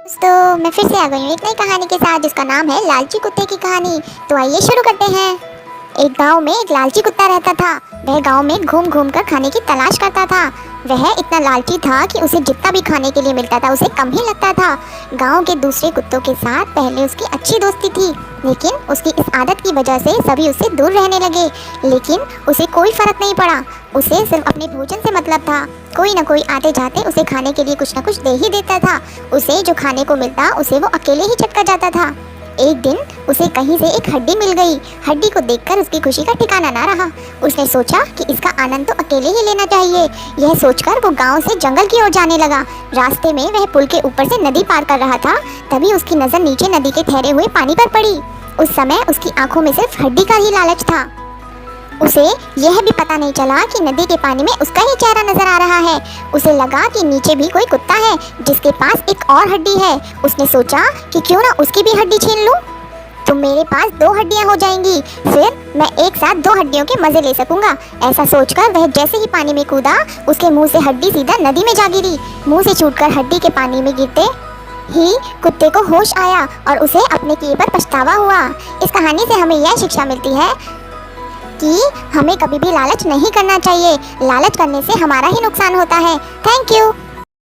दोस्तों मैं फिर से आ गई हूँ एक नई कहानी के साथ जिसका नाम है लालची कुत्ते की कहानी। तो आइए शुरू करते हैं। एक गांव में एक लालची कुत्ता रहता था। वह गांव में घूम घूम कर खाने की तलाश करता था। वह इतना लालची था कि उसे जितना भी खाने के लिए मिलता था उसे कम ही लगता था। गांव के दूसरे कुत्तों के साथ पहले उसकी अच्छी दोस्ती थी, लेकिन उसकी इस आदत की वजह से सभी उससे दूर रहने लगे। लेकिन उसे कोई फर्क नहीं पड़ा, उसे सिर्फ अपने भोजन से मतलब था। कोई ना कोई आते जाते उसे खाने के लिए कुछ ना कुछ दे ही देता था। उसे जो खाने को मिलता उसे वो अकेले ही चटका जाता था। एक दिन उसे कहीं से एक हड्डी मिल गई। हड्डी को देखकर उसकी खुशी का ठिकाना ना रहा। उसने सोचा कि इसका आनंद तो अकेले ही लेना चाहिए। यह सोचकर वो गांव से जंगल की ओर जाने लगा। रास्ते में वह पुल के ऊपर से नदी पार कर रहा था, तभी उसकी नज़र नीचे नदी के ठहरे हुए पानी पर पड़ी। उस समय उसकी आंखों में सिर्फ हड्डी का ही लालच था। उसे यह भी पता नहीं चला कि नदी के पानी में उसका ही चेहरा नजर आ रहा है। उसे लगा कि नीचे भी कोई कुत्ता है जिसके पास एक और हड्डी है। उसने सोचा कि क्यों ना उसकी भी हड्डी छीन लूं, तो मेरे पास 2 हड्डियां हो जाएंगी, फिर मैं एक साथ 2 हड्डियों के मजे ले सकूंगा। ऐसा सोचकर वह जैसे ही पानी में कूदा, उसके मुंह से हड्डी सीधा नदी में जा गिरी। मुंह से छूटकर हड्डी के पानी में गिरते ही कुत्ते को होश आया और उसे अपने किए पर पछतावा हुआ। इस कहानी से हमें यह शिक्षा मिलती है कि हमें कभी भी लालच नहीं करना चाहिए। लालच करने से हमारा ही नुकसान होता है। Thank you.